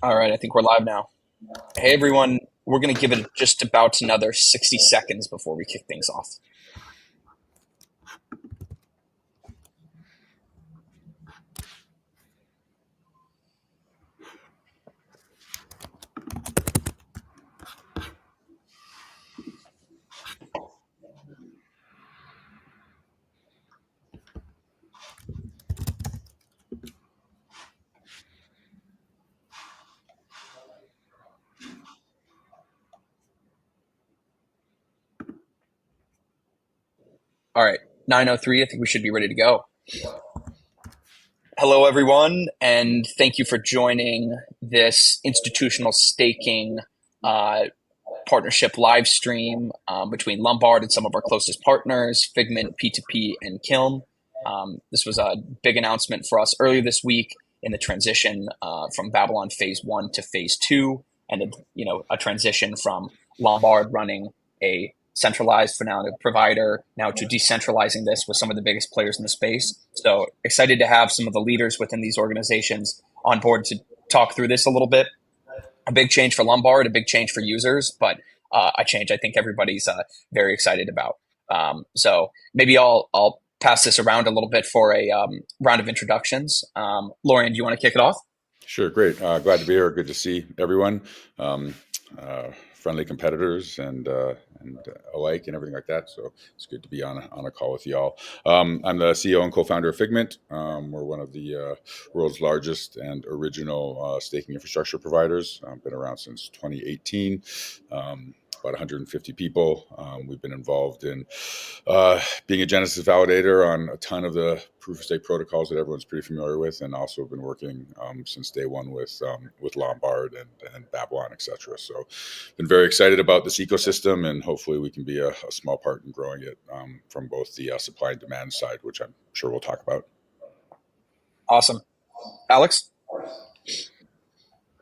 All right, I think we're live now. Hey everyone, we're going to give it just about another 60 seconds before we kick things off. All right, 9:03, I think we should be ready to go. Hello everyone, and thank you for joining this institutional staking partnership live stream between Lombard and some of our closest partners, Figment, P2P, and Kiln. This was a big announcement for us earlier this week in the transition from Babylon Phase 1 to Phase 2, and a transition from Lombard running a centralized finality provider now to decentralizing this with some of the biggest players in the space. So excited to have some of the leaders within these organizations on board to talk through this a little bit. A big change for Lombard, a big change for users, but a change I think everybody's very excited about. So maybe I'll pass this around a little bit for a round of introductions. Lorian, do you want to kick it off? Sure, great. Glad to be here. Good to see everyone. Friendly competitors and alike and everything like that. So it's good to be on a call with y'all. I'm the CEO and co-founder of Figment. We're one of the world's largest and original staking infrastructure providers. Been around since 2018. About 150 people. We've been involved in being a Genesis validator on a ton of the proof of stake protocols that everyone's pretty familiar with, and also been working since day one with Lombard and Babylon, etc. So, been very excited about this ecosystem, and hopefully we can be a small part in growing it from both the supply and demand side, which I'm sure we'll talk about. Awesome, Alex.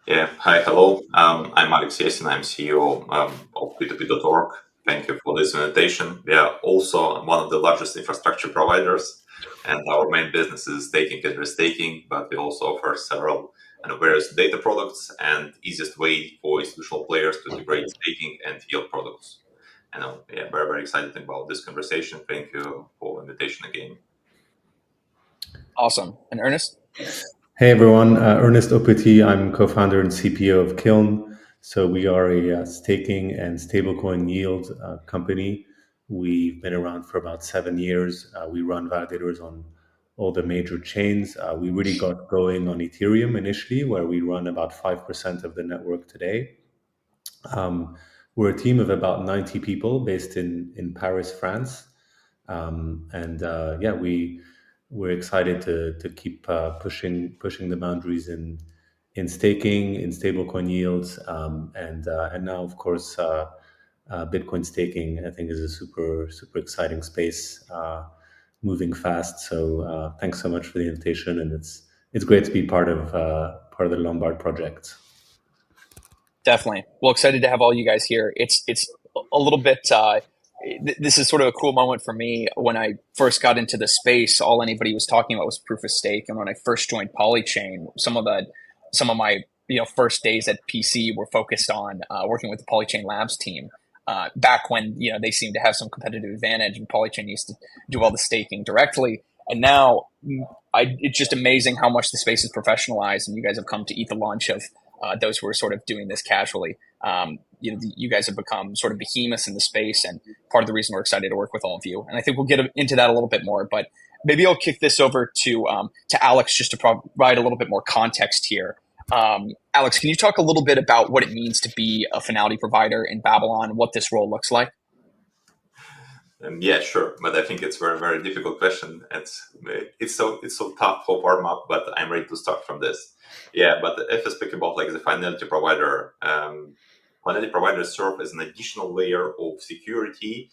Yeah, hi, hello. I'm Alex Yesin. I'm CEO of P2P.org. Thank you for this invitation. We are also one of the largest infrastructure providers, and our main business is staking and restaking, but we also offer several various data products and easiest way for institutional players to integrate staking and yield products. And yeah, very, very excited about this conversation. Thank you for the invitation again. Awesome. And Ernest? Hey everyone, Ernest Opiti. I'm co-founder and CPO of Kiln. So we are a staking and stablecoin yield company. We've been around for about 7 years. We run validators on all the major chains. We really got going on Ethereum initially, where we run about 5% of the network today. We're a team of about 90 people based in Paris, France. We're excited to keep pushing the boundaries in staking, in stablecoin yields, and now of course Bitcoin staking. I think is a super exciting space, moving fast. So thanks so much for the invitation, and it's great to be part of the Lombard project. Definitely. Well, excited to have all you guys here. It's a little bit. This is sort of a cool moment for me. When I first got into the space, all anybody was talking about was proof of stake. And when I first joined Polychain, some of my first days at PC were focused on working with the Polychain Labs team. Back when they seemed to have some competitive advantage, and Polychain used to do all the staking directly. And now, it's just amazing how much the space is professionalized, and you guys have come to eat the lunch of those who are sort of doing this casually. You guys have become sort of behemoths in the space, and part of the reason we're excited to work with all of you. And I think we'll get into that a little bit more, but maybe I'll kick this over to Alex just to provide a little bit more context here. Alex, can you talk a little bit about what it means to be a finality provider in Babylon, what this role looks like? Yeah, sure, but I think it's a very, very difficult question. It's so tough for warm up, but I'm ready to start from this. Yeah, but if I speak about like the finality provider, finality providers serve as an additional layer of security,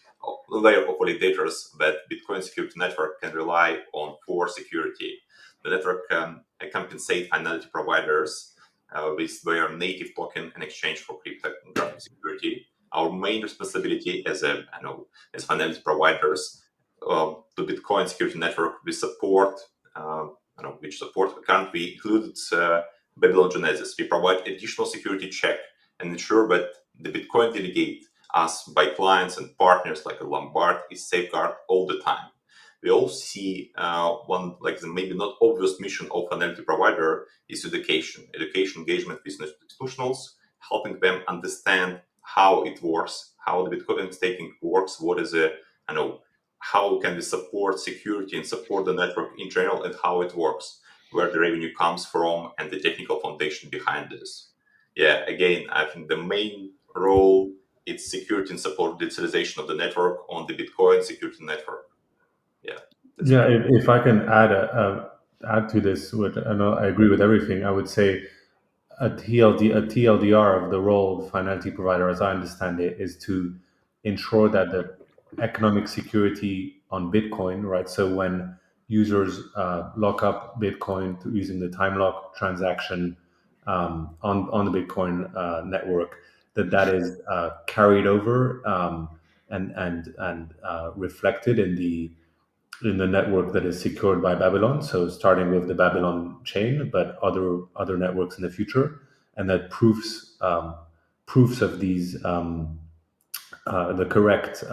layer of validators that Bitcoin security network can rely on for security. The network can compensate finality providers with their native token in exchange for cryptographic security. Our main responsibility as finality providers to Bitcoin security network, we support which support currently includes Babylon Genesis. We provide additional security check and ensure that the Bitcoin delegate us by clients and partners like a Lombard is safeguarded all the time. We all see one, like the maybe not obvious mission of an NFT provider is education engagement with institutionals, helping them understand how it works, how the Bitcoin staking works, what is how can we support security and support the network in general, and how it works, where the revenue comes from, and the technical foundation behind this. Yeah, again, I think the main role is security and support digitalization of the network on the Bitcoin security network. Yeah. Yeah, if I can add to this, I know I agree with everything. I would say a TLDR of the role of finality provider, as I understand it, is to ensure that the economic security on Bitcoin, right? So when users lock up Bitcoin using the time lock transaction on the Bitcoin network, that is carried over and reflected in the network that is secured by Babylon. So starting with the Babylon chain, but other networks in the future, and that proofs of these the correct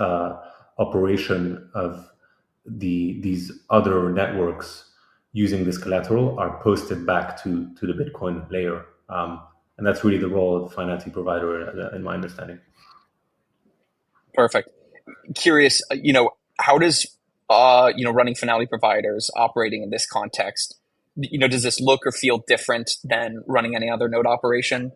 operation of these other networks using this collateral are posted back to the Bitcoin layer. And that's really the role of finality provider, in my understanding. Perfect. Curious, how does running finality providers operating in this context, does this look or feel different than running any other node operation?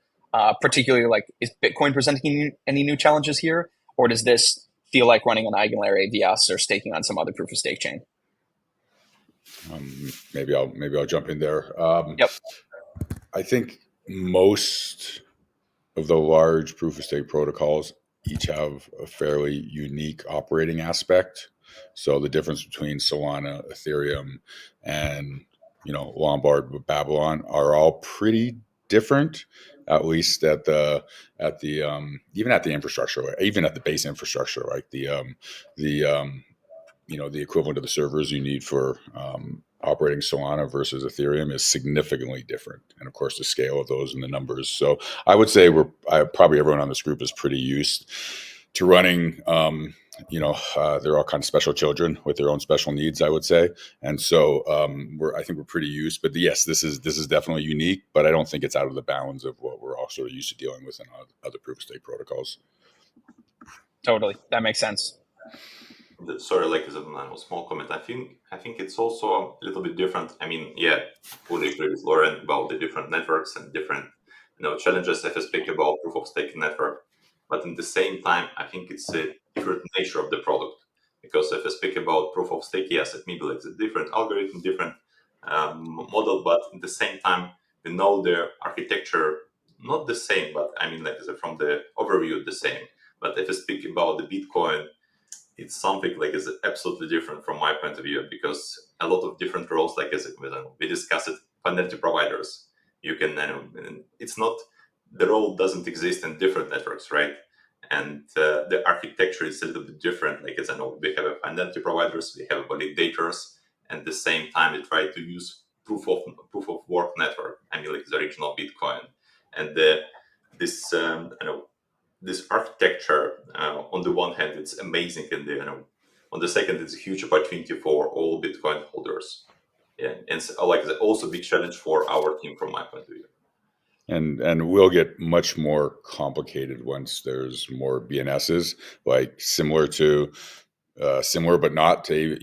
Particularly, like, is Bitcoin presenting any new challenges here, or does this feel like running an eigenlayer AVS or staking on some other proof of stake chain? Maybe I'll jump in there. Yep. I think most of the large proof of stake protocols each have a fairly unique operating aspect. So the difference between Solana, Ethereum, and Lombard with Babylon are all pretty different, at least at the even at the infrastructure, even at the base infrastructure, like the equivalent of the servers you need for operating Solana versus Ethereum is significantly different. And of course, the scale of those and the numbers. So I would say probably everyone on this group is pretty used to running. They're all kind of special children with their own special needs, I would say. And so I think we're pretty used. But yes, this is definitely unique, but I don't think it's out of the bounds of what we're all sort of used to dealing with in other proof of stake protocols. Totally. That makes sense. Sorry, like as a small comment, I think it's also a little bit different. I mean, yeah, fully agree with Lauren about the different networks and different challenges if I speak about proof of stake network. But in the same time, I think it's a different nature of the product, because if I speak about proof of stake, yes, it may be like a different algorithm, different model, but at the same time, we know the architecture not the same, but I mean, like from the overview, the same. But if I speak about the Bitcoin, it's something like is absolutely different from my point of view, because a lot of different roles, like as we discussed it, finality providers. You can, it's not, the role doesn't exist in different networks, right? And the architecture is a little bit different. Like as we have finality providers, we have validators, and at the same time, we try to use proof of work network. I mean, like the original Bitcoin, and this architecture, on the one hand, it's amazing, and on the second, it's a huge opportunity for all Bitcoin holders. Yeah, and so, like also big challenge for our team from my point of view. And we'll get much more complicated once there's more BNSs, like similar but not to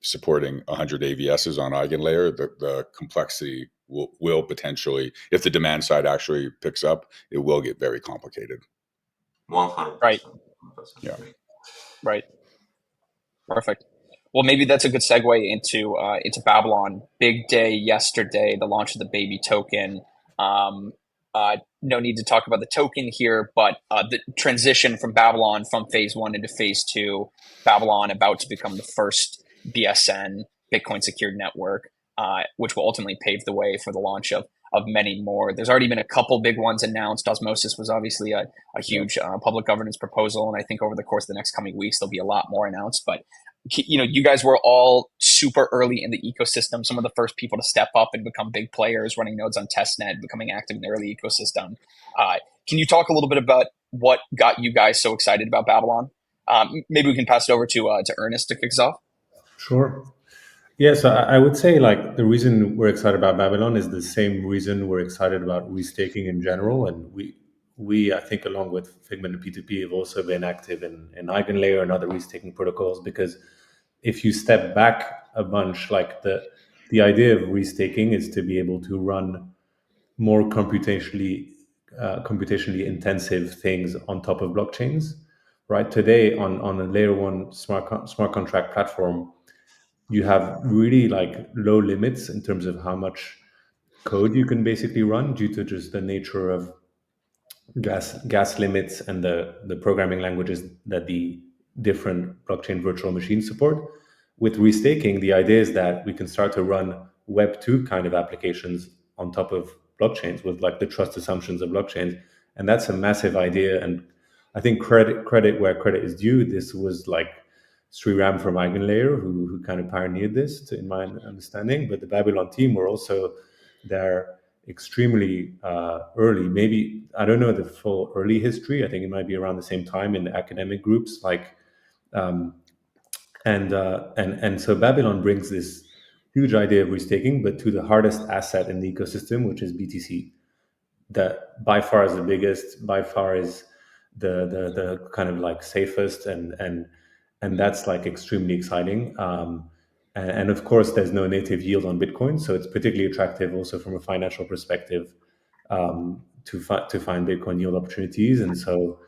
supporting 100 AVSs on eigenlayer. The complexity will potentially, if the demand side actually picks up, it will get very complicated. 100%. Right. 100%. Yeah. Right. Perfect. Well, maybe that's a good segue into Babylon. Big day yesterday, the launch of the baby token. No need to talk about the token here, but the transition from Babylon from phase 1 into phase 2, Babylon about to become the first BSN, Bitcoin secured network, which will ultimately pave the way for the launch of many more. There's already been a couple big ones announced. Osmosis was obviously a huge public governance proposal, and I think over the course of the next coming weeks, there'll be a lot more announced. But you guys were all super early in the ecosystem, some of the first people to step up and become big players, running nodes on testnet, becoming active in the early ecosystem. Can you talk a little bit about what got you guys so excited about Babylon? Maybe we can pass it over to Ernest to kick us off. Sure. Yeah, so I would say like the reason we're excited about Babylon is the same reason we're excited about restaking in general, and we I think along with Figment and P2P have also been active in Eigenlayer and other restaking protocols, because if you step back a bunch, like the idea of restaking is to be able to run more computationally intensive things on top of blockchains. Right today, on a layer one smart contract platform, you have really like low limits in terms of how much code you can basically run, due to just the nature of gas limits and the programming languages that the different blockchain virtual machines support. With restaking, the idea is that we can start to run Web 2 kind of applications on top of blockchains with like the trust assumptions of blockchains. And that's a massive idea. And I think credit where credit is due. This was like Sriram from Eigenlayer who kind of pioneered this, in my understanding. But the Babylon team were also there extremely early. Maybe I don't know the full early history. I think it might be around the same time in the academic groups, like and so Babylon brings this huge idea of restaking, but to the hardest asset in the ecosystem, which is BTC. That by far is the biggest, by far is the kind of like safest, and that's like extremely exciting. And of course, there's no native yield on Bitcoin, so it's particularly attractive also from a financial perspective, to find Bitcoin yield opportunities. And so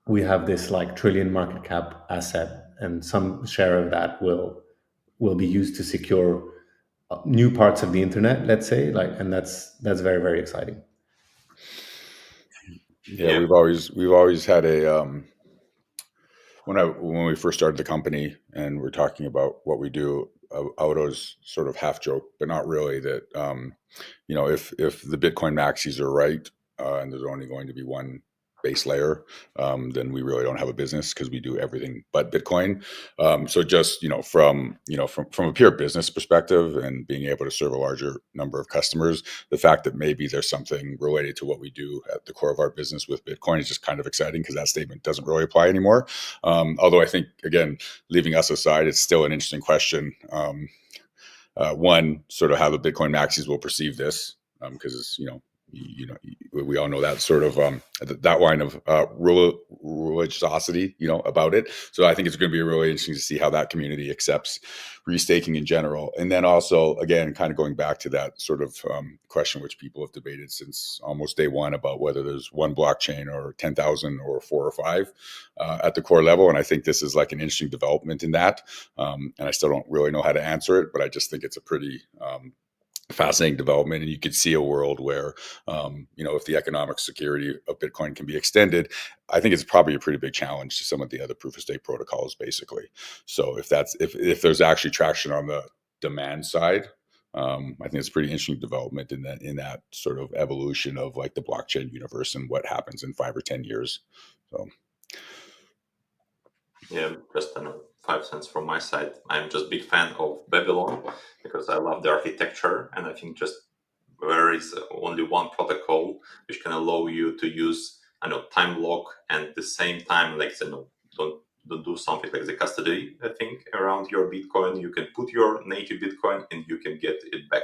we have this like trillion market cap asset, and some share of that will be used to secure new parts of the internet, let's say, like, and that's very, very exciting. Yeah, we've always had a when we first started the company and we're talking about what we do, Auto's sort of half joke, but not really, that if the Bitcoin maxis are right, and there's only going to be one base layer, then we really don't have a business, because we do everything but Bitcoin. So just from a pure business perspective and being able to serve a larger number of customers, the fact that maybe there's something related to what we do at the core of our business with Bitcoin is just kind of exciting, because that statement doesn't really apply anymore. Although I think, again, leaving us aside, it's still an interesting question. One, sort of how the Bitcoin maxis will perceive this, because we all know that sort of that line of religiosity, about it. So I think it's going to be really interesting to see how that community accepts restaking in general. And then also, again, kind of going back to that sort of question which people have debated since almost day one, about whether there's one blockchain or 10,000 or 4 or 5 at the core level. And I think this is like an interesting development in that. And I still don't really know how to answer it, but I just think it's a pretty fascinating development. And you could see a world where, if the economic security of Bitcoin can be extended, I think it's probably a pretty big challenge to some of the other proof of stake protocols, basically. So if there's actually traction on the demand side, I think it's a pretty interesting development in that sort of evolution of like the blockchain universe and what happens in 5 or 10 years. So. Yeah, just 5 cents from my side. I'm just big fan of Babylon because I love the architecture, and I think just there is only one protocol which can allow you to use time lock, and at the same time, like don't do something like the custody. I think around your Bitcoin, you can put your native Bitcoin and you can get it back.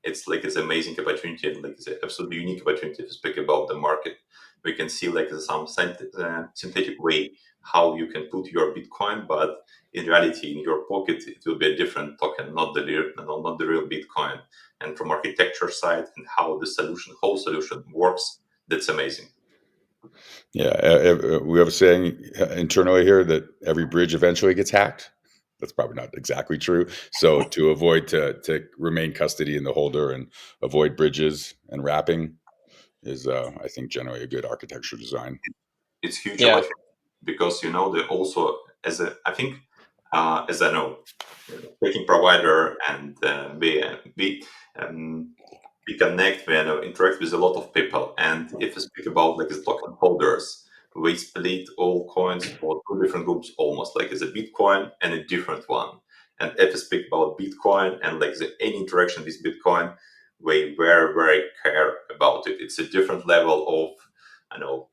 It's amazing opportunity, and like it's an absolutely unique opportunity to speak about the market. We can see like some synthetic way how you can put your Bitcoin, but in reality, in your pocket, it will be a different token, not the real Bitcoin. And from architecture side and how the whole solution works, that's amazing. Yeah, we have a saying internally here that every bridge eventually gets hacked. That's probably not exactly true. So to avoid to remain custody in the holder and avoid bridges and wrapping is, I think, generally a good architecture design. It's huge Yeah. because they also as I know, taking provider and we connect, we interact with a lot of people, and if we speak about like the token holders, we split all coins for 2 different groups, almost like as a Bitcoin and a different one. And if you speak about Bitcoin and like any interaction with Bitcoin, we very, very care about it. It's a different level of, I know,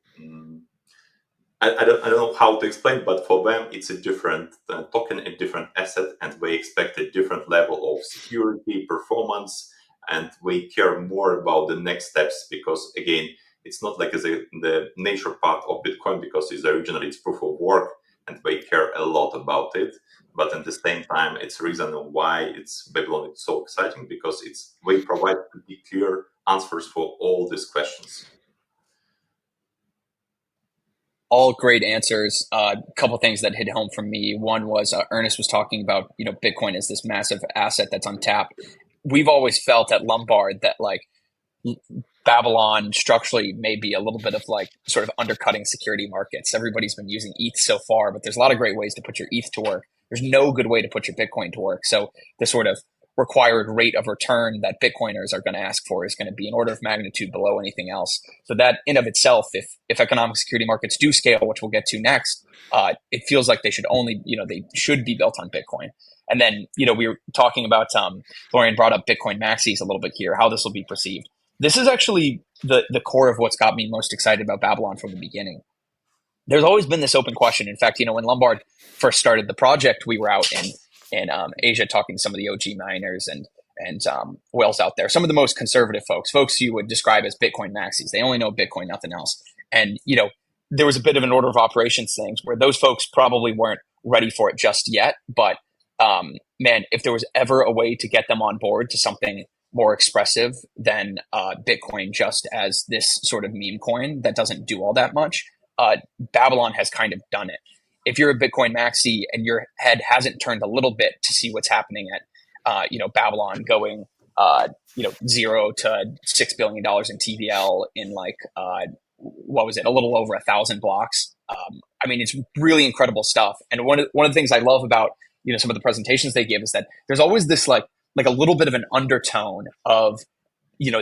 I don't know how to explain, but for them, it's a different token, a different asset, and we expect a different level of security, performance, and we care more about the next steps because, again, it's not like the nature part of Bitcoin because originally it's proof of work, and we care a lot about it. But at the same time, it's the reason why Babylon is so exciting because we provide pretty clear answers for all these questions. All great answers. A couple things that hit home for me. One was Ernest was talking about, Bitcoin is this massive asset that's untapped. We've always felt at Lombard that like Babylon structurally may be a little bit of like sort of undercutting security markets. Everybody's been using ETH so far, but there's a lot of great ways to put your ETH to work. There's no good way to put your Bitcoin to work. So the sort of required rate of return that Bitcoiners are going to ask for is going to be an order of magnitude below anything else. So that in of itself, if economic security markets do scale, which we'll get to next, it feels like they should only, they should be built on Bitcoin. And then, we were talking about, Florian brought up Bitcoin maxis a little bit here, how this will be perceived. This is actually the core of what's got me most excited about Babylon from the beginning. There's always been this open question. In fact, when Lombard first started the project, we were out in Asia talking to some of the OG miners and whales out there, some of the most conservative folks you would describe as Bitcoin maxis. They only know Bitcoin, nothing else. And, there was a bit of an order of operations things where those folks probably weren't ready for it just yet. But man, if there was ever a way to get them on board to something more expressive than Bitcoin just as this sort of meme coin that doesn't do all that much, Babylon has kind of done it. If you're a Bitcoin maxi and your head hasn't turned a little bit to see what's happening at, Babylon going, 0 to $6 billion in TVL in like, what was it? A little over 1,000 blocks. I mean, it's really incredible stuff. And one of the things I love about, some of the presentations they give is that there's always this like a little bit of an undertone of,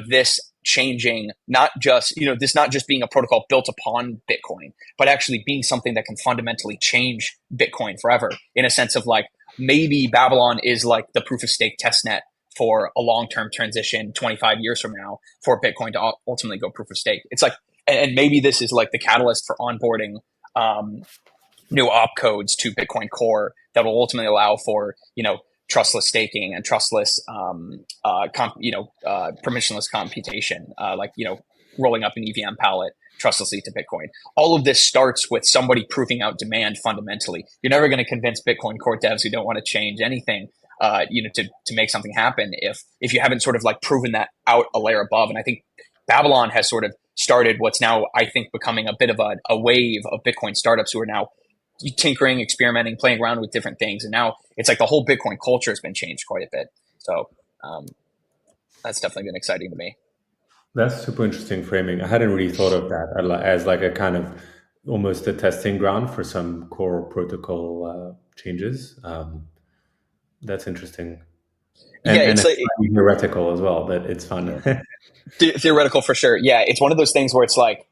this changing, not just, this not just being a protocol built upon Bitcoin, but actually being something that can fundamentally change Bitcoin forever, in a sense of like, maybe Babylon is like the proof of stake testnet for a long-term transition 25 years from now for Bitcoin to ultimately go proof of stake. It's like, and maybe this is like the catalyst for onboarding new opcodes to Bitcoin Core that will ultimately allow for, trustless staking and trustless, permissionless computation, rolling up an EVM palette trustlessly to Bitcoin. All of this starts with somebody proving out demand fundamentally. You're never going to convince Bitcoin Core devs who don't want to change anything, to make something happen if you haven't sort of like proven that out a layer above. And I think Babylon has sort of started what's now, I think, becoming a bit of a wave of Bitcoin startups who are now tinkering, experimenting, playing around with different things. And now it's like the whole Bitcoin culture has been changed quite a bit. So that's definitely been exciting to me. That's super interesting framing. I hadn't really thought of that as like a kind of almost a testing ground for some core protocol changes. That's interesting. And, yeah, it's like, theoretical as well, but it's fun. Theoretical for sure. Yeah, it's one of those things where it's like,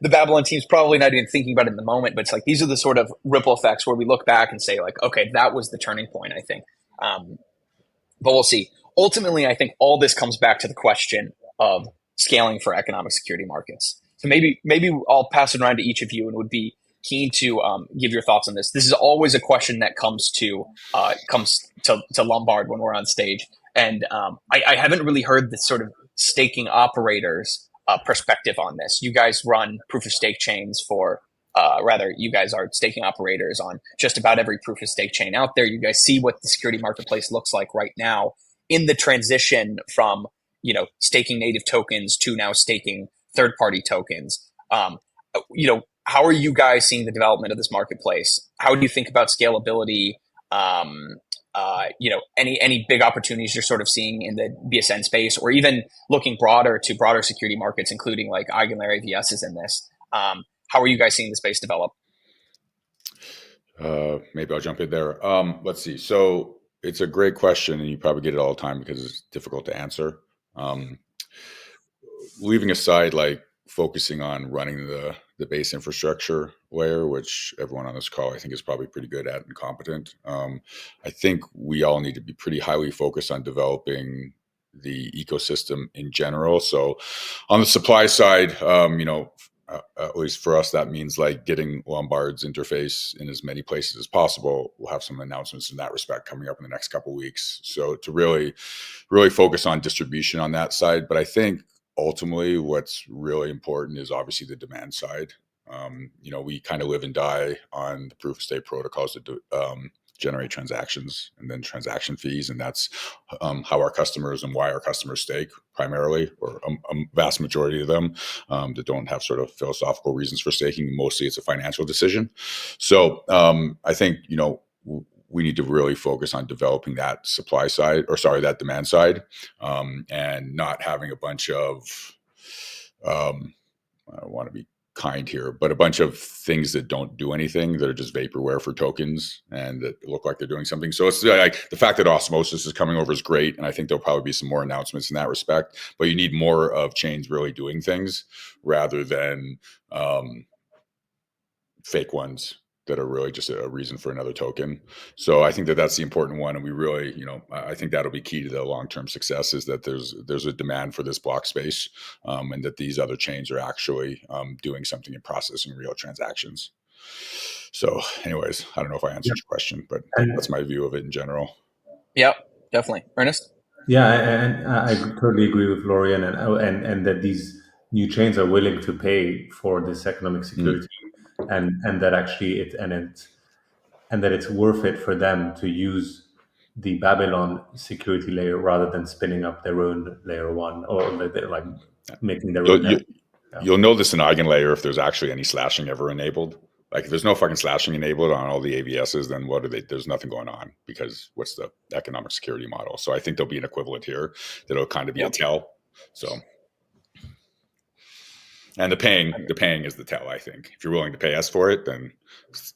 the Babylon team's probably not even thinking about it in the moment, but it's like these are the sort of ripple effects where we look back and say like, okay, that was the turning point, I think. But we'll see. Ultimately, I think all this comes back to the question of scaling for economic security markets. So maybe I'll pass it around to each of you and would be keen to give your thoughts on this. This is always a question that comes to Lombard when we're on stage. And I haven't really heard this sort of staking operators perspective on this. You guys run proof of stake chains you guys are staking operators on just about every proof of stake chain out there. You guys see what the security marketplace looks like right now in the transition from, staking native tokens to now staking third-party tokens. How are you guys seeing the development of this marketplace? How do you think about scalability? Any big opportunities you're sort of seeing in the BSN space, or even looking broader to broader security markets, including like Eigenlayer AVSs in this. How are you guys seeing the space develop? Maybe I'll jump in there. Let's see. So it's a great question, and you probably get it all the time because it's difficult to answer. Leaving aside like focusing on running the base infrastructure layer, which everyone on this call I think is probably pretty good at and competent. I think we all need to be pretty highly focused on developing the ecosystem in general. So on the supply side, at least for us, that means like getting Lombard's interface in as many places as possible. We'll have some announcements in that respect coming up in the next couple of weeks. So to really focus on distribution on that side. But I think ultimately what's really important is obviously the demand side. We kind of live and die on the proof of stake protocols that generate transactions and then transaction fees. And that's how our customers and why our customers stake primarily, or a vast majority of them that don't have sort of philosophical reasons for staking. Mostly it's a financial decision. So I think, we need to really focus on developing that that demand side, and not having a bunch of, I want to be kind here, but a bunch of things that don't do anything, that are just vaporware for tokens and that look like they're doing something. So it's like the fact that osmosis is coming over is great. And I think there'll probably be some more announcements in that respect, but you need more of chains really doing things rather than fake ones that are really just a reason for another token. So I think that that's the important one. And we really, I think that'll be key to the long-term success, is that there's a demand for this block space, and that these other chains are actually doing something and processing real transactions. So anyways, I don't know if I answered your question, but that's my view of it in general. Yeah, definitely. Ernest? Yeah, and I totally agree with Florian, and that these new chains are willing to pay for this economic security, and that actually that it's worth it for them to use the Babylon security layer rather than spinning up their own layer one, or like making their own network. You'll know this in EigenLayer if there's actually any slashing ever enabled. Like if there's no fucking slashing enabled on all the AVSs, then there's nothing going on, because what's the economic security model? So I think there'll be an equivalent here that'll kind of be a tell. So, and the paying is the tell. I think if you're willing to pay us for it, then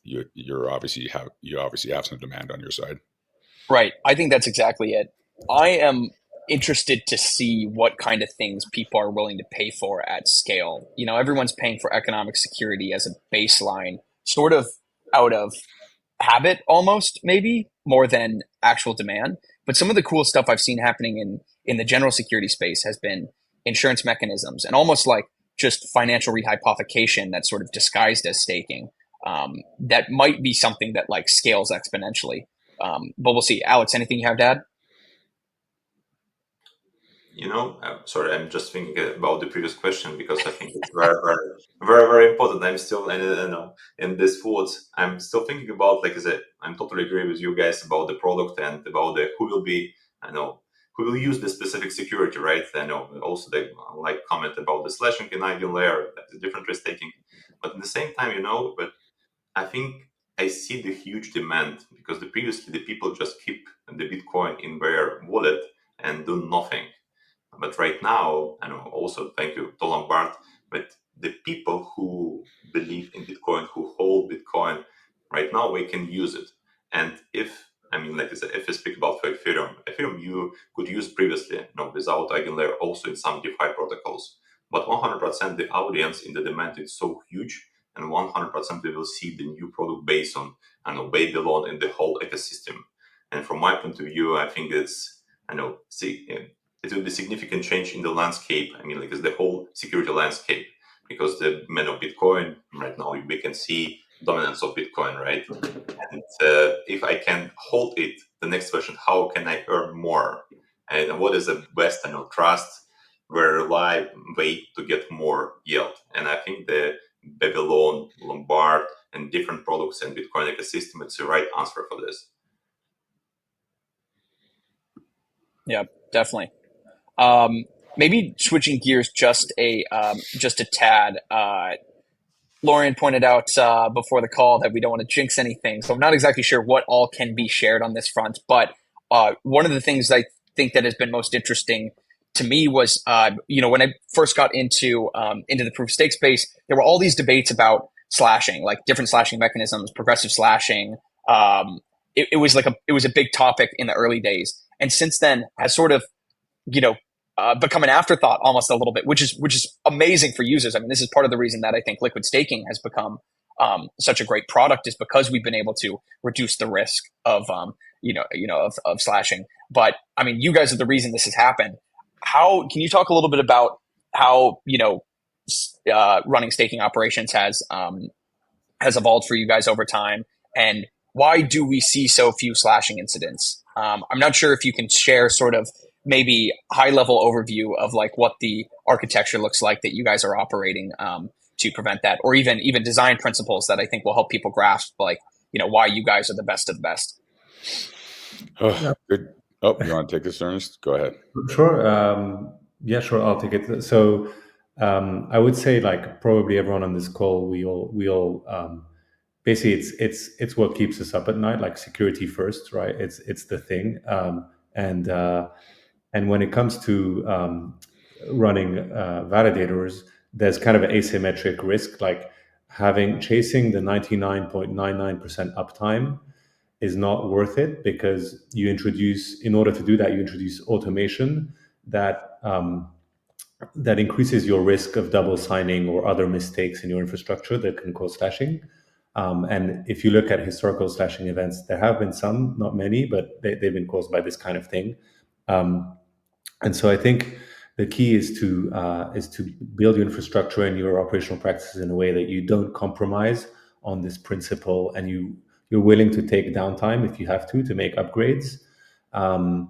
you obviously have some demand on your side. Right. I think that's exactly it. I am interested to see what kind of things people are willing to pay for at scale. Everyone's paying for economic security as a baseline, sort of out of habit almost, maybe more than actual demand. But some of the cool stuff I've seen happening in the general security space has been insurance mechanisms, and almost like just financial rehypothecation that's sort of disguised as staking. That might be something that like scales exponentially. But we'll see. Alex, anything you have to add? Sorry, I'm just thinking about the previous question, because I think it's very, very, very, very important. I'm still, in this thoughts, I'm still thinking about, I'm totally agree with you guys about the product and about who will use the specific security, right? I know also they comment about the slashing in EigenLayer, the different risk taking, but at the same time, but I think I see the huge demand, because previously the people just keep the Bitcoin in their wallet and do nothing. But right now, and also thank you to Lombard, but the people who believe in Bitcoin, who hold Bitcoin, right now we can use it. And if you speak about Ethereum, you could use previously, without EigenLayer, also in some DeFi protocols. But 100% the audience in the demand is so huge, and 100% we will see the new product based on Babylon in the whole ecosystem. And from my point of view, I think it's it will be significant change in the landscape. It's the whole security landscape, because the man of Bitcoin right now, we can see dominance of Bitcoin, right? And if I can hold it, the next question, how can I earn more? And what is the best trust, very reliable way to get more yield? And I think the Babylon, Lombard, and different products and Bitcoin ecosystem, it's the right answer for this. Yeah, definitely. Maybe switching gears just a tad. Lorian pointed out before the call that we don't want to jinx anything, so I'm not exactly sure what all can be shared on this front. But one of the things I think that has been most interesting to me was, when I first got into the proof of stake space, there were all these debates about slashing, like different slashing mechanisms, progressive slashing. It was a big topic in the early days, and since then has sort of become an afterthought almost a little bit, which is amazing for users. I mean, this is part of the reason that I think liquid staking has become such a great product, is because we've been able to reduce the risk of of slashing. But I mean, you guys are the reason this has happened. How can you talk a little bit about how running staking operations has evolved for you guys over time, and why do we see so few slashing incidents? I'm not sure if you can share sort of maybe high level overview of like what the architecture looks like that you guys are operating to prevent that, or even design principles that I think will help people grasp like why you guys are the best of the best. Oh, good. Oh, you want to take this, Ernest? Go ahead. Sure. Yeah, sure. I'll take it. So I would say like probably everyone on this call, we all basically it's what keeps us up at night, like security first, right? It's the thing. And when it comes to running validators, there's kind of an asymmetric risk, like chasing the 99.99% uptime is not worth it, because in order to do that, you introduce automation that increases your risk of double signing or other mistakes in your infrastructure that can cause slashing. And if you look at historical slashing events, there have been some, not many, but they've been caused by this kind of thing. And so I think the key is to build your infrastructure and your operational practices in a way that you don't compromise on this principle, and you're willing to take downtime if you have to make upgrades. And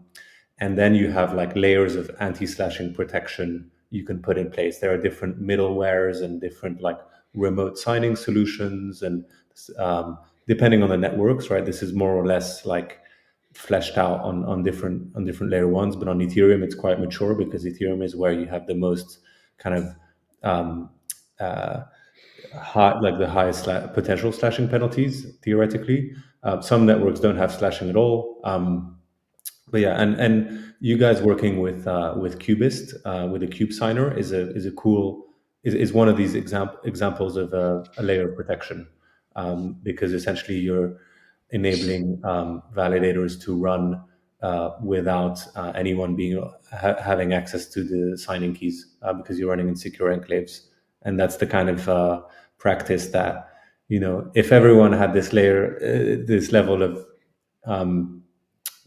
then you have like layers of anti-slashing protection you can put in place. There are different middlewares and different like remote signing solutions, and depending on the networks, right? This is more or less like fleshed out on different layer ones, but on Ethereum it's quite mature, because Ethereum is where you have the most kind of like the highest potential slashing penalties theoretically. Some networks don't have slashing at all. But yeah, and you guys working with Cubist with a Cube signer is one of these examples of a layer of protection, because essentially you're enabling validators to run without anyone having access to the signing keys, because you're running in secure enclaves. And that's the kind of practice that, if everyone had this this level of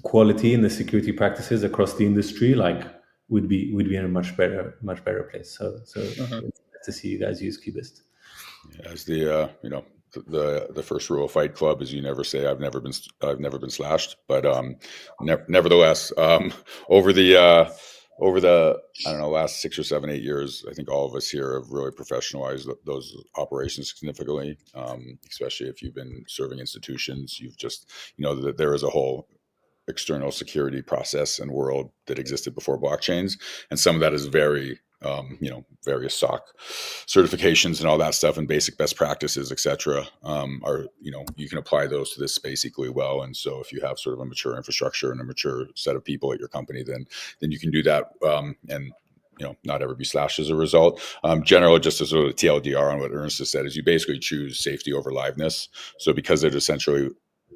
quality in the security practices across the industry, like we'd be in a much better place. So Mm-hmm. it's nice to see you guys use Cubist. As the first rule of Fight Club is you never say I've never been slashed, but nevertheless, over the I don't know, last 6 or 7, 8 years, I think all of us here have really professionalized those operations significantly. Especially if you've been serving institutions, you've just that there is a whole external security process and world that existed before blockchains, and some of that is very various SOC certifications and all that stuff, and basic best practices, etc. Are you can apply those to this space equally well. And so if you have sort of a mature infrastructure and a mature set of people at your company, then you can do that, and not ever be slashed as a result. Generally, just as sort of TLDR on what Ernest has said, is you basically choose safety over liveness. So because they're essentially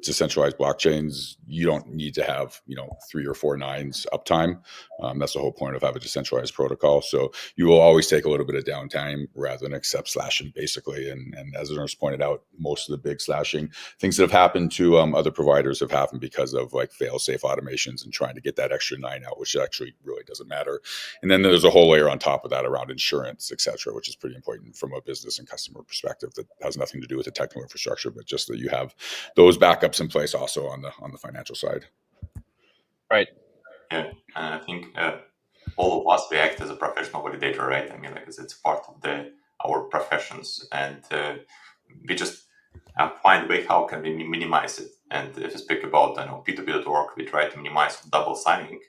decentralized blockchains, you don't need to have 3 or 4 nines uptime. That's the whole point of having a decentralized protocol. So you will always take a little bit of downtime rather than accept slashing, basically. And as Ernest pointed out, most of the big slashing things that have happened to other providers have happened because of like fail-safe automations and trying to get that extra 9 out, which actually really doesn't matter. And then there's a whole layer on top of that around insurance, etc., which is pretty important from a business and customer perspective. That has nothing to do with the technical infrastructure, but just that you have those backups in place also on the financial side. Right. Yeah, and I think all of us, we act as a professional validator, right? I mean, like it's part of our professions, and we just find a way how can we minimize it. And if you speak about P2P.org, we try to minimize double signing.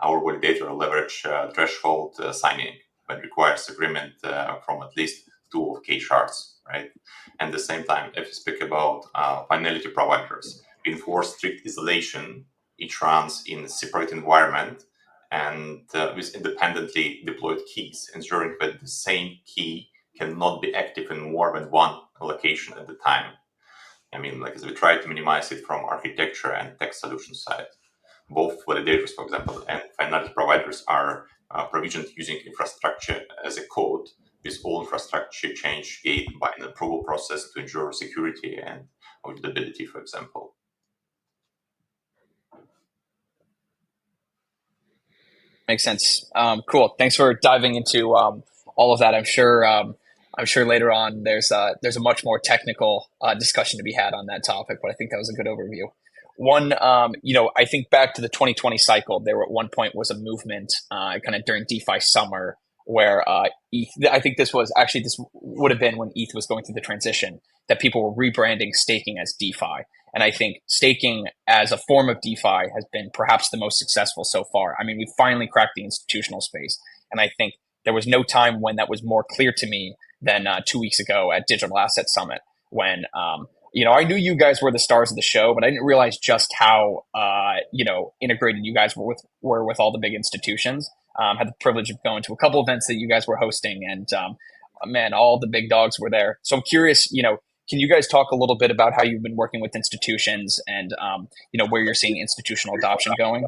Our validator leverage threshold signing when requires agreement from at least 2 of K shards, right? And at the same time, if you speak about finality providers, we enforce strict isolation. Each runs in a separate environment and with independently deployed keys, ensuring that the same key cannot be active in more than one location at the time. I mean, like as we try to minimize it from architecture and tech solution side. Both validators, for example, and finality providers are provisioned using infrastructure as a code, this whole infrastructure change gate by an approval process to ensure security and auditability, for example. Makes sense. Cool. Thanks for diving into all of that. I'm sure later on there's a much more technical discussion to be had on that topic, but I think that was a good overview. One, I think back to the 2020 cycle, there at one point was a movement kind of during DeFi summer where ETH, I think this would have been when ETH was going through the transition, that people were rebranding staking as DeFi. And I think staking as a form of DeFi has been perhaps the most successful so far. I mean, we finally cracked the institutional space. And I think there was no time when that was more clear to me than 2 weeks ago at Digital Asset Summit when, I knew you guys were the stars of the show, but I didn't realize just how, integrated you guys were with all the big institutions. Had the privilege of going to a couple events that you guys were hosting, and man, all the big dogs were there. So I'm curious, can you guys talk a little bit about how you've been working with institutions and, where you're seeing institutional adoption going?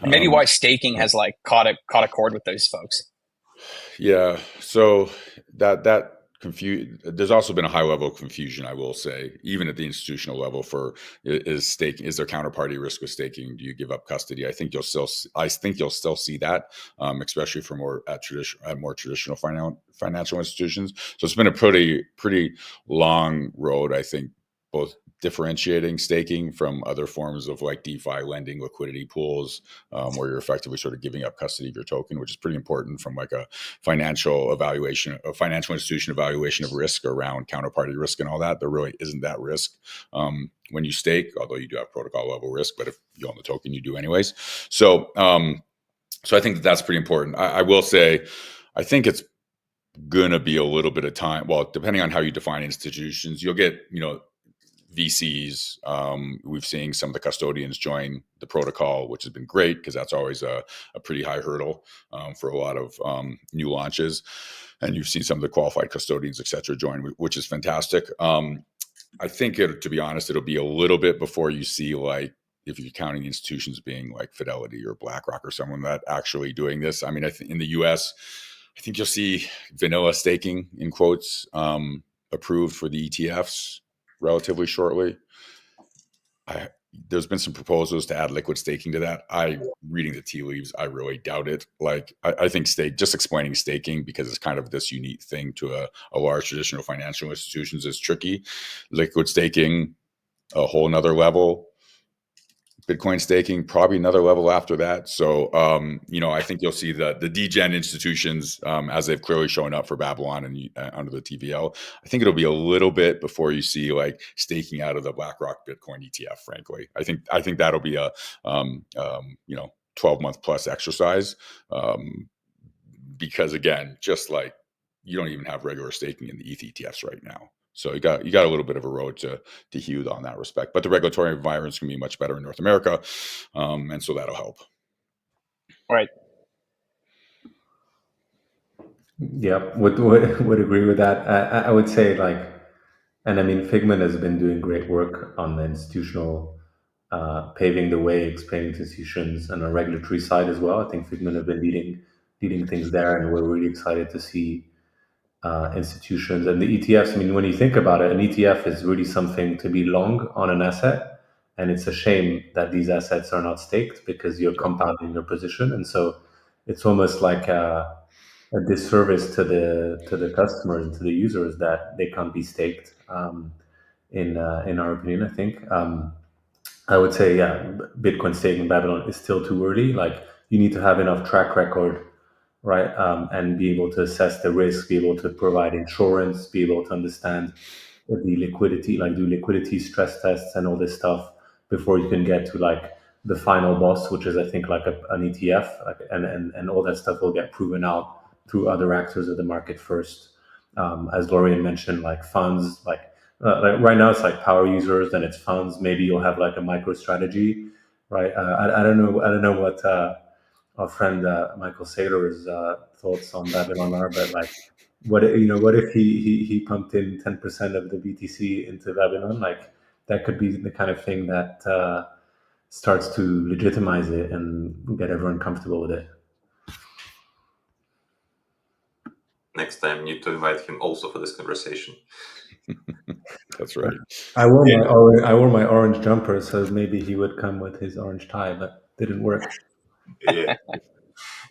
And maybe why staking has caught a chord with those folks. Yeah. So that there's also been a high level of confusion, I will say, even at the institutional level for is there counterparty risk with staking? Do you give up custody? I think you'll still see that, especially for more traditional financial institutions. So it's been a pretty long road, I think, both differentiating staking from other forms of like DeFi lending, liquidity pools, where you're effectively sort of giving up custody of your token, which is pretty important from like a financial institution evaluation of risk around counterparty risk and all that. There really isn't that risk when you stake, although you do have protocol level risk, but if you own the token, you do anyways. So I think that's pretty important. I will say, I think it's going to be a little bit of time. Well, depending on how you define institutions, you'll get, VCs. We've seen some of the custodians join the protocol, which has been great because that's always a pretty high hurdle for a lot of new launches. And you've seen some of the qualified custodians, et cetera, join, which is fantastic. I think, to be honest, it'll be a little bit before you see, like, if you're counting institutions being like Fidelity or BlackRock or someone that actually doing this. I mean, I think in the US, I think you'll see vanilla staking, in quotes, approved for the ETFs relatively shortly. There's been some proposals to add liquid staking to that. Reading the tea leaves, I really doubt it. Like, I think just explaining staking, because it's kind of this unique thing to a large traditional financial institutions, is tricky. Liquid staking, a whole nother level. Bitcoin staking, probably another level after that. So, I think you'll see the degen institutions, as they've clearly shown up for Babylon and under the TVL. I think it'll be a little bit before you see like staking out of the BlackRock Bitcoin ETF. Frankly, I think that'll be a 12-month plus exercise, because again, just like you don't even have regular staking in the ETH ETFs right now. So you got a little bit of a road to hew on that respect, but the regulatory environment is going to be much better in North America, and so that'll help. Right. Yeah, would agree with that. I would say and I mean, Figment has been doing great work on the institutional, paving the way, explaining to institutions, and on regulatory side as well. I think Figment have been leading things there, and we're really excited to see institutions and the ETFs. I mean, when you think about it, an ETF is really something to be long on an asset, and it's a shame that these assets are not staked because you're compounding your position, and so it's almost like a disservice to the customers and to the users that they can't be staked. In our opinion, I think I would say, Bitcoin staking Babylon is still too early. Like, you need to have enough track record, right? And be able to assess the risk, be able to provide insurance, be able to understand the liquidity, like do liquidity stress tests and all this stuff before you can get to like the final boss, which is, I think, like an ETF, and all that stuff will get proven out through other actors of the market first. As Lorian mentioned, like funds, like right now it's like power users, then it's funds. Maybe you'll have like a micro strategy, right? I don't know what our friend Michael Saylor's thoughts on Babylon are, but like, what if he pumped in 10% of the BTC into Babylon? Like, that could be the kind of thing that starts to legitimize it and get everyone comfortable with it. next time need to invite him also for this conversation. That's right. I wore my orange jumper, so maybe he would come with his orange tie, but didn't work. Yeah.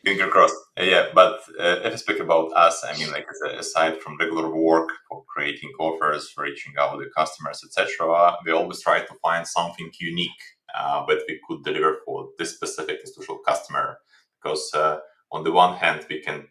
Finger crossed. Yeah, but if I speak about us, I mean, like aside from regular work for creating offers, for reaching out to customers, etc., we always try to find something unique that we could deliver for this specific institutional customer. Because on the one hand, we can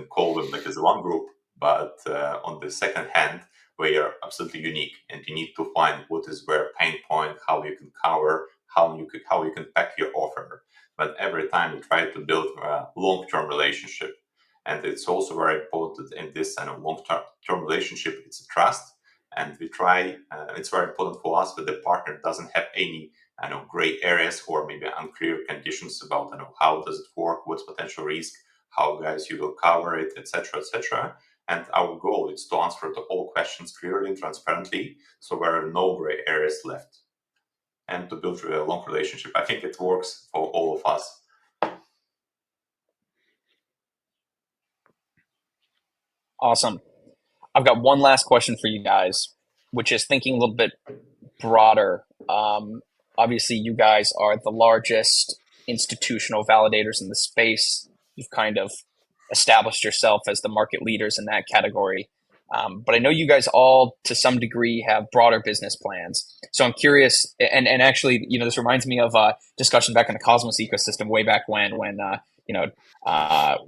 call them like as one group, but on the second hand, we are absolutely unique, and you need to find what is their pain point, how you can cover, how you can pack your offer. But every time we try to build a long-term relationship, and it's also very important in this kind of long-term relationship, it's a trust, and we try. It's very important for us that the partner doesn't have any gray areas or maybe unclear conditions about how does it work, what's potential risk, how guys you will cover it, etc., etc. And our goal is to answer to all questions clearly and transparently, so there are no gray areas left, and to build a long relationship. I think it works for all of us. Awesome. I've got one last question for you guys, which is thinking a little bit broader. Obviously, you guys are the largest institutional validators in the space. You've kind of established yourself as the market leaders in that category. But I know you guys all, to some degree, have broader business plans. So I'm curious, and actually, this reminds me of a discussion back in the Cosmos ecosystem way back when what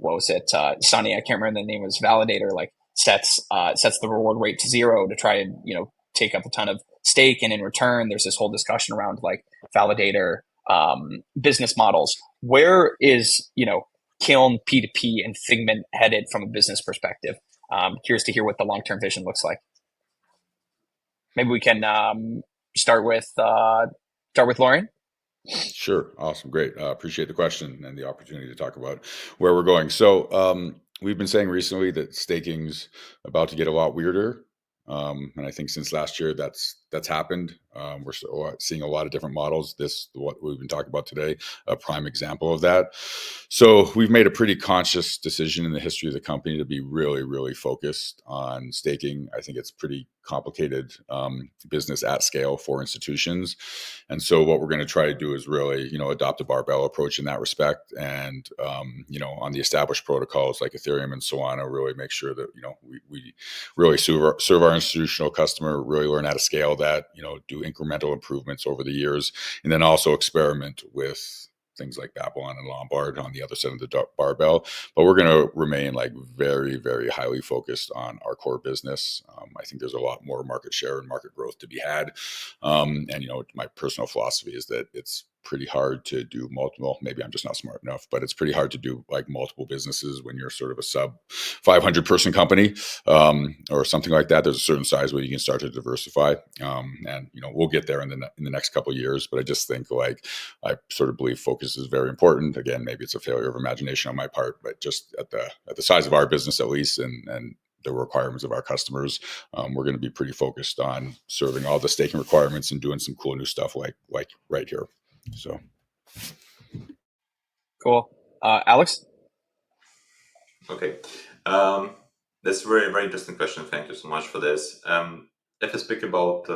was it? Sonny, I can't remember the name, was Validator, like sets the reward rate to 0 to try and, take up a ton of stake. And in return, there's this whole discussion around like validator business models. Where is, Kiln, P2P, and Figment headed from a business perspective? Curious to hear what the long-term vision looks like. Maybe we can start with Lauren. Sure. Awesome. Great. Appreciate the question and the opportunity to talk about where we're going. So we've been saying recently that staking's about to get a lot weirder. And I think since last year, that's happened. We're seeing a lot of different models. What we've been talking about today, a prime example of that. So we've made a pretty conscious decision in the history of the company to be really, really focused on staking. I think it's pretty complicated business at scale for institutions. And so what we're going to try to do is really, adopt a barbell approach in that respect. And, on the established protocols like Ethereum and Solana, really make sure that, we really serve our institutional customer, really learn how to scale that, do incremental improvements over the years, and then also experiment with things like Babylon and Lombard on the other side of the barbell. But we're going to remain like very, very highly focused on our core business. I think there's a lot more market share and market growth to be had. And, my personal philosophy is that it's pretty hard to do multiple, maybe I'm just not smart enough, but it's pretty hard to do like multiple businesses when you're sort of a sub 500 person company or something like that. There's a certain size where you can start to diversify. And, we'll get there in the next couple of years. But I just think I sort of believe focus is very important. Again, maybe it's a failure of imagination on my part, but just at the size of our business, at least, and the requirements of our customers, we're going to be pretty focused on serving all the staking requirements and doing some cool new stuff like right here. So cool. Alex? Okay. That's a very, very interesting question. Thank you so much for this. If I speak about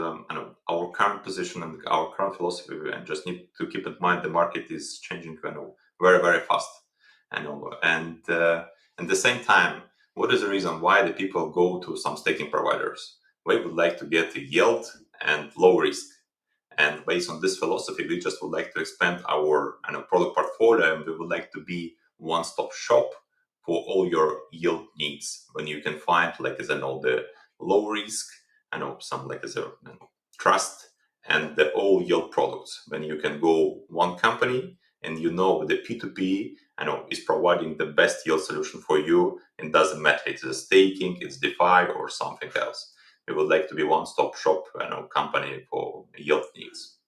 our current position and our current philosophy, and just need to keep in mind the market is changing very, very fast. And at the same time, what is the reason why the people go to some staking providers? We would like to get a yield and low risk. And based on this philosophy, we just would like to expand our product portfolio, and we would like to be one-stop shop for all your yield needs. When you can find the low risk, some trust, and the all yield products. When you can go one company and the P2P is providing the best yield solution for you. It doesn't matter if it's staking, it's DeFi, or something else. We would like to be one-stop shop company for yield needs.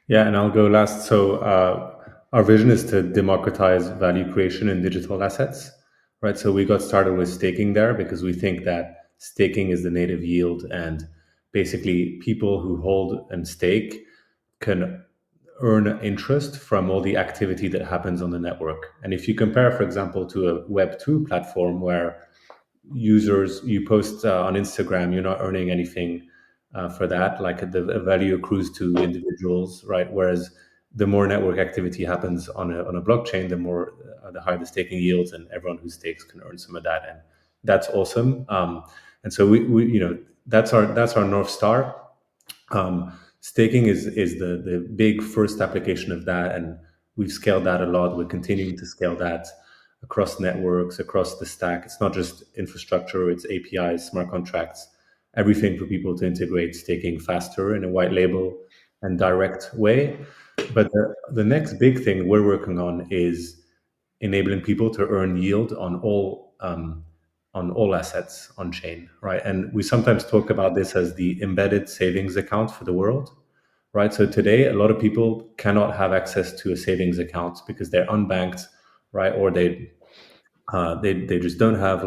Yeah, and I'll go last. So our vision is to democratize value creation in digital assets, right? So we got started with staking there because we think that staking is the native yield, and basically people who hold and stake can earn interest from all the activity that happens on the network. And if you compare, for example, to a Web2 platform where you post on Instagram, you're not earning anything for that. Like the value accrues to individuals, right? Whereas the more network activity happens on a blockchain, the higher the staking yields, and everyone who stakes can earn some of that, and that's awesome. And so we that's our North Star. Staking is the big first application of that, and we've scaled that a lot. We're continuing to scale that across networks, across the stack. It's not just infrastructure, it's APIs, smart contracts, everything for people to integrate staking faster in a white label and direct way. But the next big thing we're working on is enabling people to earn yield on all assets on chain, right? And we sometimes talk about this as the embedded savings account for the world, right? So today, a lot of people cannot have access to a savings account because they're unbanked, right? Or they just don't have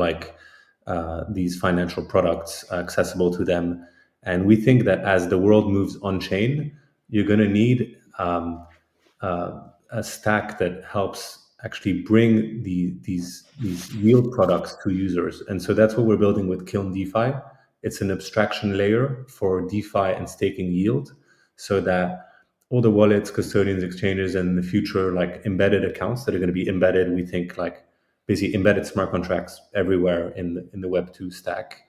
these financial products accessible to them. And we think that as the world moves on chain, you're going to need a stack that helps actually bring these yield products to users. And so that's what we're building with Kiln DeFi. It's an abstraction layer for DeFi and staking yield, so that all the wallets, custodians, exchanges, and in the future, like embedded accounts that are going to be embedded, we think like basically embedded smart contracts everywhere in the Web2 stack.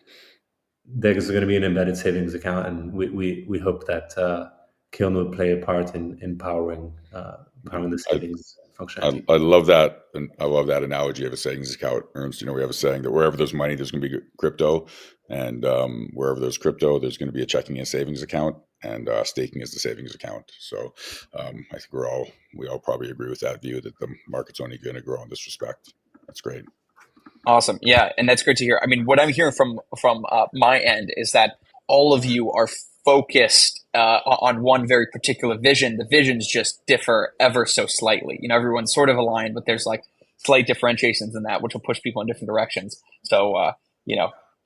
There's going to be an embedded savings account, and we hope that Kiln will play a part in powering the savings functionality. I love that, and I love that analogy of a savings account. Ernst, we have a saying that wherever there's money, there's going to be crypto, and wherever there's crypto, there's going to be a checking and savings account, and staking is the savings account. So I think we all probably agree with that view that the market's only going to grow in this respect. That's great. Awesome. Yeah, and that's great to hear. I mean, what I'm hearing from my end is that all of you are focused on one very particular vision. The visions just differ ever so slightly. Everyone's sort of aligned, but there's like slight differentiations in that, which will push people in different directions. So,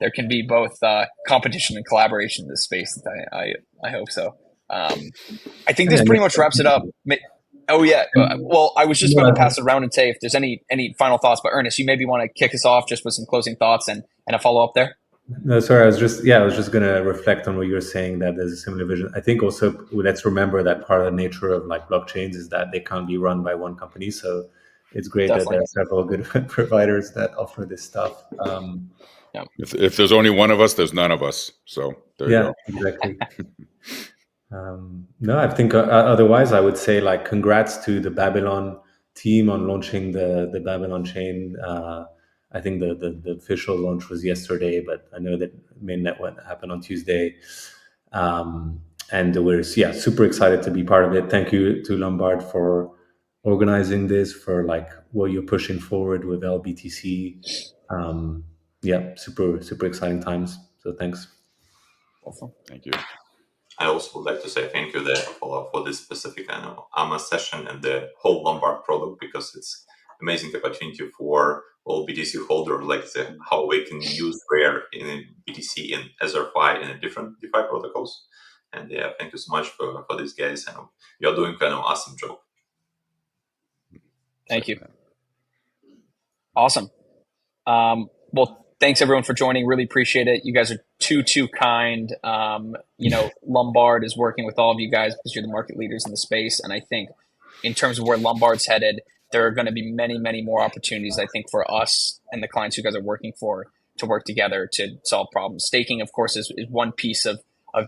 there can be both competition and collaboration in this space. I hope so. I think this pretty much wraps it up. Oh yeah. Well, I was just going to pass it around and say if there's any final thoughts. But Ernest, you maybe want to kick us off just with some closing thoughts and a follow up there. No, sorry. I was just going to reflect on what you were saying, that there's a similar vision. I think also let's remember that part of the nature of like blockchains is that they can't be run by one company. So it's great Definitely. That there are several good providers that offer this stuff. Yeah. If there's only one of us, there's none of us. So there you go. Exactly. No, I think otherwise I would say like congrats to the Babylon team on launching the Babylon chain. I think the official launch was yesterday, but I know that mainnet happened on Tuesday. And we're super excited to be part of it. Thank you to Lombard for organizing this, for like what you're pushing forward with LBTC. Super exciting times. So thanks. Awesome. Thank you. I also would like to say thank you for this specific AMA session and the whole Lombard product, because it's amazing opportunity for all BTC holders, like how we can use Rare in BTC and EtherFi and different DeFi protocols. And thank you so much for these guys, and you're doing kind of awesome job. Thank you. Awesome. Well, thanks everyone for joining. Really appreciate it. You guys are too kind. Lombard is working with all of you guys because you're the market leaders in the space. And I think in terms of where Lombard's headed, there are going to be many, many more opportunities, I think, for us and the clients you guys are working for to work together to solve problems. Staking, of course, is one piece of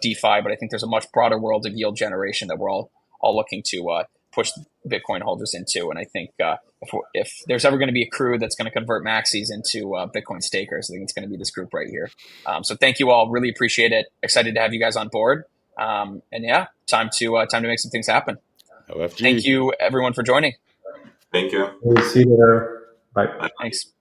DeFi, but I think there's a much broader world of yield generation that we're all looking to push Bitcoin holders into. And I think if there's ever going to be a crew that's going to convert maxis into Bitcoin stakers, I think it's going to be this group right here. So thank you all. Really appreciate it. Excited to have you guys on board. And time to make some things happen. OFG. Thank you everyone for joining. Thank you. We'll see you later. Bye. Thanks.